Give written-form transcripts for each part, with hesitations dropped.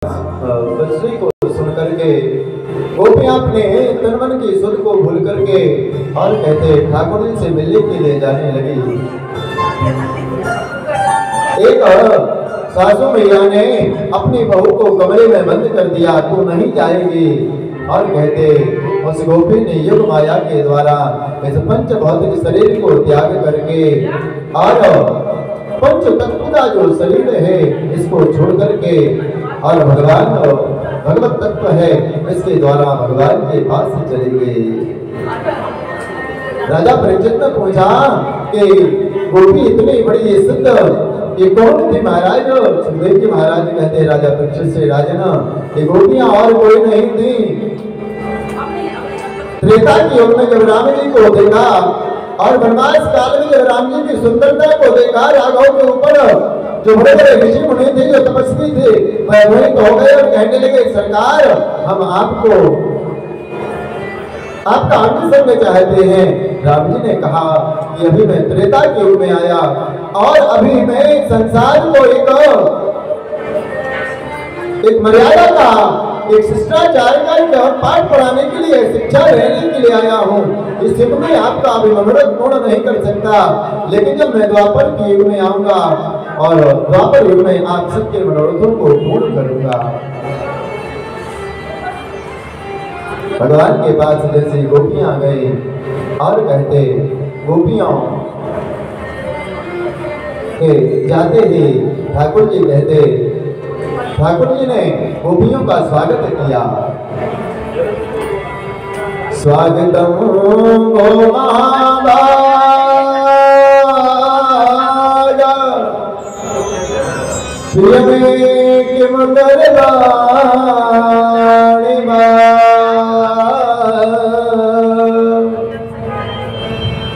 बंसी को सुन करके गोपियां अपने तन मन की सुध को भूल करके और कहते ठाकुर जी से मिलने के लिए जाने लगी। एक सासू मैया ने अपनी बहू को कमरे में बंद कर दिया, तू नहीं जाएगी। और कहते उस गोपी ने युग माया के द्वारा इस पंच भौतिक शरीर को त्याग करके और पंच तत्व का जो शरीर है इसको छोड़ करके और भगवान भगवत तत्व है इसके द्वारा भगवान के पास चली गई। राजा परीक्षित ने पूछा कि गोपी इतनी बड़ी सिद्ध ये कौन थी महाराज? सुखदेव जी महाराज कहते राजा परीक्षित से, राजन ये गोपियां और कोई नहीं थी। त्रेता की युग में जब राम जी को देखा और वनवास काल में जब राम जी की सुंदरता को देखा, राघव के ऊपर जो बड़े बड़े ऋषि मुनि थे जो तपस्वी थे वह वही तो हो गए और कहने लगे सरकार हम आपको आपका अंग संग चाहते हैं। राम जी ने कहा कि अभी मैं त्रेता के युग में आया और अभी मैं संसार को एक मर्यादा का एक शिष्टाचार का एक पाठ पढ़ाने के लिए शिक्षा लेने के लिए आया हूँ। इस युग में आपका अभी मनोरथ पूर्ण नहीं कर सकता, लेकिन जब मैं द्वापर के युग में आऊंगा और द्वापर युग में आप सबके मनोरथों को पूर्ण करूंगा। भगवान के पास जैसे गोपियां गई और कहते गोपियों के जाते ही ठाकुर जी कहते, ठाकुर जी ने गोपियों का स्वागत किया। स्वागतम गो महाभागा प्रिय में किम करवाणि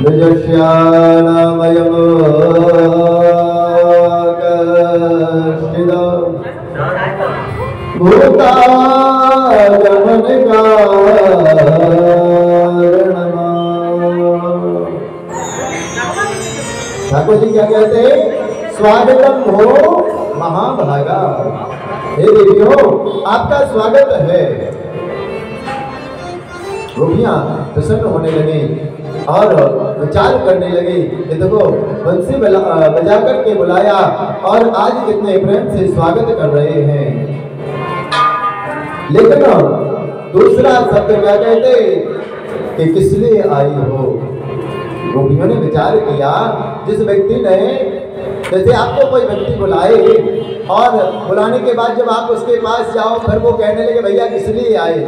निजस्यानामयम् ठाकुर जी क्या कहते? स्वागतम हो महाभागा, हे देवियों आपका स्वागत है। गोपियां प्रसन्न होने लगी और विचार करने लगी कि देखो बंसी बजा करके बुलाया और आज कितने प्रेम से स्वागत कर रहे हैं। लेकिन दूसरा शब्द क्या कहते कि किस लिए आई हो? गोपियों ने विचार किया जिस व्यक्ति ने जैसे आपको कोई व्यक्ति बुलाए और बुलाने के बाद जब आप उसके पास जाओ फिर वो कहने लगे भैया किस लिए आए,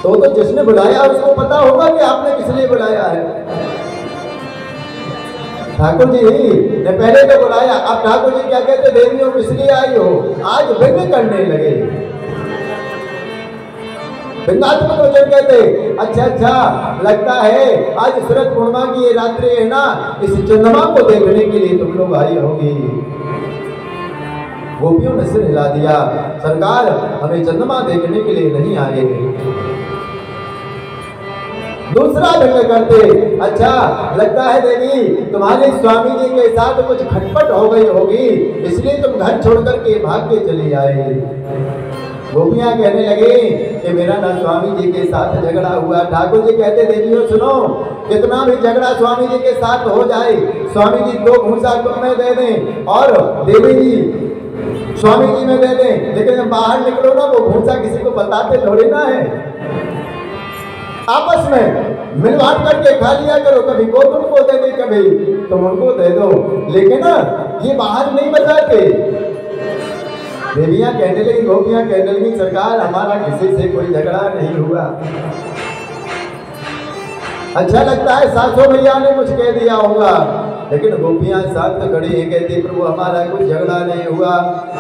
तो जिसने बुलाया उसको पता होगा कि आपने किस लिए बुलाया है। ठाकुर जी ने पहले तो बुलाया, अब ठाकुर जी क्या कहते देवियों किस लिए आई हो? आज व्यंग करने लगे, व्यंगात्मक वचन कहते अच्छा अच्छा लगता है आज शरद पूर्णिमा की ये रात्रि है ना, इस चंद्रमा को देखने के लिए तुम लोग आई होगी। गोपियों ने सिर हिला दिया, सरकार हमें चंद्रमा देखने के लिए नहीं आए। दूसरा व्यंग करते अच्छा लगता है देवी तुम्हारे स्वामी जी के साथ कुछ खटपट हो गई होगी इसलिए तुम घर छोड़ करके भाग के चली आए। गोपियां कहने लगे कि मेरा ना स्वामी जी के साथ झगड़ा हुआ। ठाकुर जी कहते देवियों सुनो, कितना भी झगड़ा स्वामी जी के साथ हो जाए, स्वामी जी 2 घूंसा तुम में दे दें और देवी जी स्वामी जी में दे दें, लेकिन जब बाहर निकलो ना वो घूंसा किसी को बताते थोड़ी ना है। आपस में मिल बांट करके खा लिया करो, कभी वो तुमको दे दे कभी तुम उनको दे दो, लेकिन ये बाहर नहीं बताते। देवियां कहने लगी, गोपियां कहने लगी सरकार हमारा किसी से कोई झगड़ा नहीं हुआ। अच्छा लगता है सासू भैया ने कुछ कह दिया होगा, लेकिन गोपियां शांत खड़ी है कहती प्रभु हमारा कुछ झगड़ा नहीं हुआ।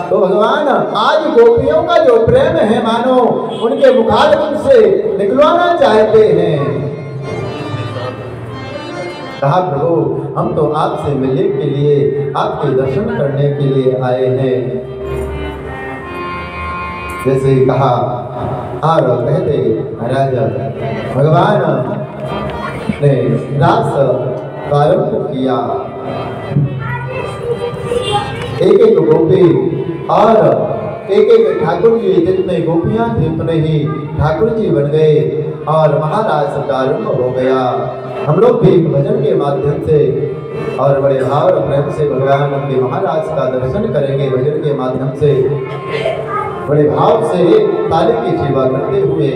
तो भगवान आज गोपियों का जो प्रेम है मानो उनके मुखारबिंद से निकलवाना चाहते हैं। कहा प्रभु हम तो आपसे मिलने के लिए आपके दर्शन करने के लिए आए हैं। जैसे ही कहा और कहते महाराज भगवान ने रास प्रारंभ किया। एक एक गोपी और एक एक ठाकुर जी जितने गोपियां थे उतने ही ठाकुर जी बन गए और महाराज सत्यारंभ हो गया। हम लोग भी भजन के माध्यम से और बड़े भाव और प्रेम से भगवान के महाराज का दर्शन करेंगे। भजन के माध्यम से बड़े भाव से ताली की सेवा करते हुए